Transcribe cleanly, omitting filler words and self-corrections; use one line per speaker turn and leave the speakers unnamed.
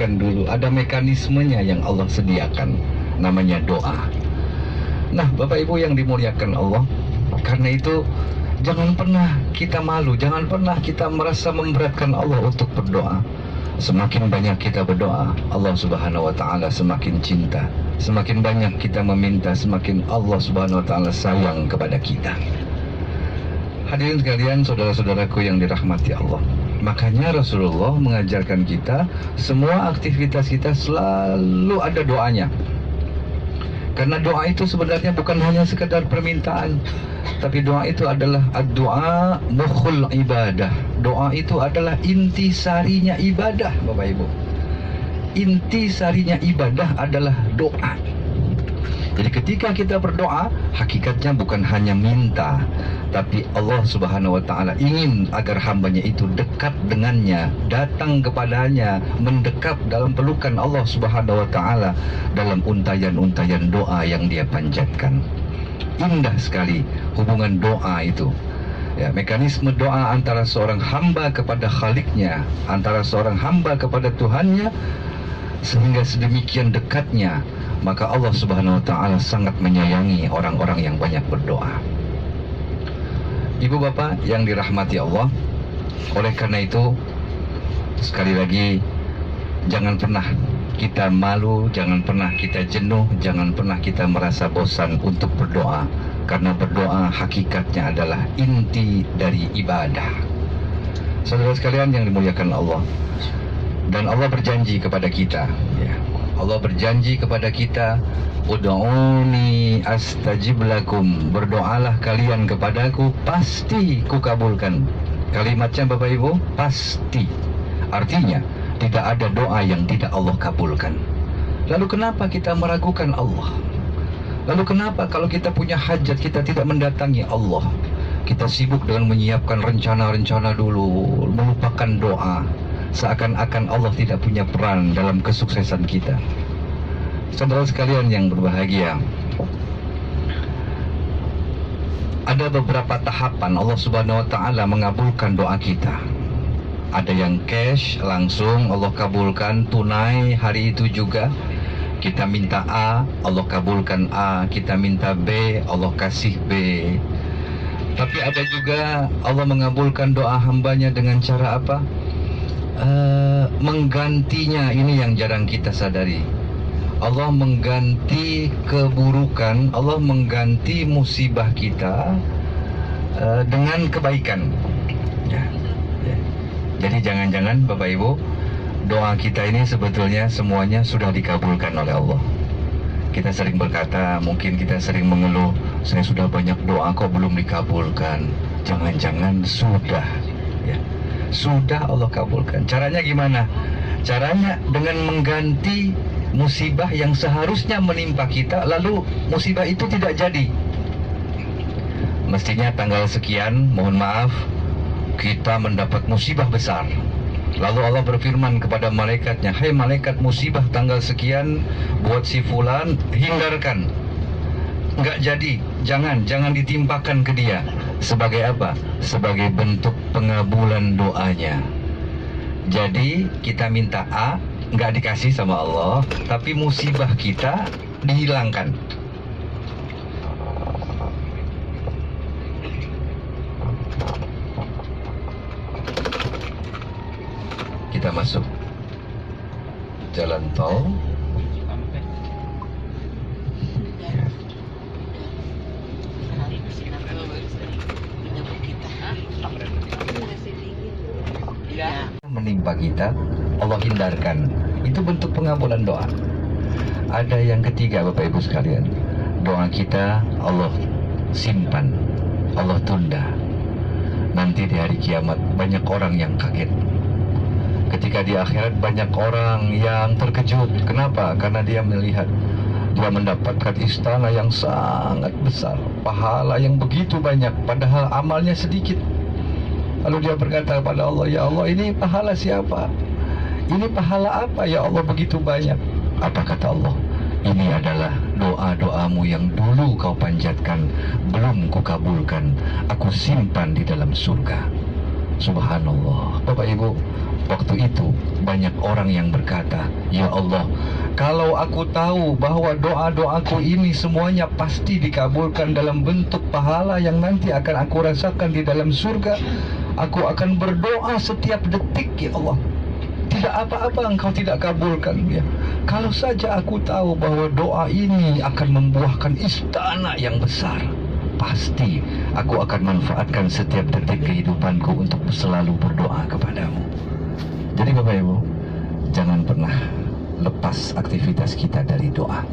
kabulkan dulu. Ada mekanismenya yang Allah sediakan, namanya doa. Nah, Bapak Ibu yang dimuliakan Allah, karena itu jangan pernah kita malu, jangan pernah kita merasa memberatkan Allah untuk berdoa. Semakin banyak kita berdoa, Allah Subhanahu wa Ta'ala semakin cinta. Semakin banyak kita meminta, semakin Allah Subhanahu wa Ta'ala sayang kepada kita. Hadirin sekalian, saudara-saudaraku yang dirahmati Allah, makanya Rasulullah mengajarkan kita semua aktivitas kita selalu ada doanya. Karena doa itu sebenarnya bukan hanya sekedar permintaan, tapi doa itu adalah doa mukhul ibadah. Doa itu adalah inti sarinya ibadah, Bapak Ibu. Inti sarinya ibadah adalah doa. Jadi ketika kita berdoa, hakikatnya bukan hanya minta, tapi Allah Subhanahu wa Ta'ala ingin agar hambanya itu dekat dengannya, datang kepadanya, mendekap dalam pelukan Allah Subhanahu wa Ta'ala dalam untayan-untayan doa yang dia panjatkan. Indah sekali hubungan doa itu. Ya, mekanisme doa antara seorang hamba kepada Khaliknya, antara seorang hamba kepada Tuhannya, sehingga sedemikian dekatnya, maka Allah Subhanahu wa Ta'ala sangat menyayangi orang-orang yang banyak berdoa. Ibu bapak yang dirahmati Allah, oleh karena itu sekali lagi, jangan pernah kita malu, jangan pernah kita jenuh, jangan pernah kita merasa bosan untuk berdoa. Karena berdoa hakikatnya adalah inti dari ibadah. Saudara sekalian yang dimuliakan Allah, dan Allah berjanji kepada kita, ya, Allah berjanji kepada kita, ud'uni astajib lakum, berdoalah kalian kepadaku, pasti kukabulkan. Kalimatnya Bapak Ibu, pasti. Artinya tidak ada doa yang tidak Allah kabulkan. Lalu kenapa kita meragukan Allah? Lalu kenapa kalau kita punya hajat kita tidak mendatangi Allah? Kita sibuk dengan menyiapkan rencana-rencana dulu, melupakan doa. Seakan-akan Allah tidak punya peran dalam kesuksesan kita. Saudara sekalian yang berbahagia, ada beberapa tahapan Allah Subhanahu wa Ta'ala mengabulkan doa kita. Ada yang cash, langsung Allah kabulkan, tunai hari itu juga. Kita minta A, Allah kabulkan A. Kita minta B, Allah kasih B. Tapi ada juga Allah mengabulkan doa hambanya dengan cara apa? Menggantinya. Ini yang jarang kita sadari. Allah mengganti keburukan, Allah mengganti musibah kita dengan kebaikan, ya. Jadi jangan-jangan Bapak Ibu, doa kita ini sebetulnya semuanya sudah dikabulkan oleh Allah. Kita sering berkata, mungkin kita sering mengeluh, saya sudah banyak doa kok belum dikabulkan. Jangan-jangan sudah, ya, sudah Allah kabulkan. Caranya gimana? Caranya dengan mengganti musibah yang seharusnya menimpa kita, lalu musibah itu tidak jadi. Mestinya tanggal sekian, mohon maaf, kita mendapat musibah besar. Lalu Allah berfirman kepada malaikatnya, hai malaikat, musibah tanggal sekian buat si fulan, hindarkan. Enggak jadi, jangan ditimpakan ke dia. Sebagai apa? Sebagai bentuk pengabulan doanya. Jadi kita minta A, enggak dikasih sama Allah, tapi musibah kita dihilangkan. Kita masuk jalan tol. Menimpa kita, Allah hindarkan. Itu bentuk pengabulan doa. Ada yang ketiga Bapak Ibu sekalian, doa kita Allah simpan, Allah tunda. Nanti di hari kiamat banyak orang yang kaget. Ketika di akhirat banyak orang yang terkejut. Kenapa? Karena dia melihat dia mendapatkan istana yang sangat besar, pahala yang begitu banyak, padahal amalnya sedikit. Lalu dia berkata kepada Allah, ya Allah, ini pahala siapa? Ini pahala apa ya Allah begitu banyak? Apa kata Allah? Ini adalah doa-doamu yang dulu kau panjatkan, belum kukabulkan, aku simpan di dalam surga. Subhanallah. Bapak Ibu, Waktu itu banyak orang yang berkata, "Ya Allah, kalau aku tahu bahwa doa-doaku ini semuanya pasti dikabulkan dalam bentuk pahala yang nanti akan aku rasakan di dalam surga, aku akan berdoa setiap detik, ya Allah. Tidak apa-apa engkau tidak kabulkan, ya. Kalau saja aku tahu bahwa doa ini akan membuahkan istana yang besar, pasti aku akan manfaatkan setiap detik kehidupanku untuk selalu berdoa kepadamu." Jadi Bapak Ibu, jangan pernah lepas aktivitas kita dari doa.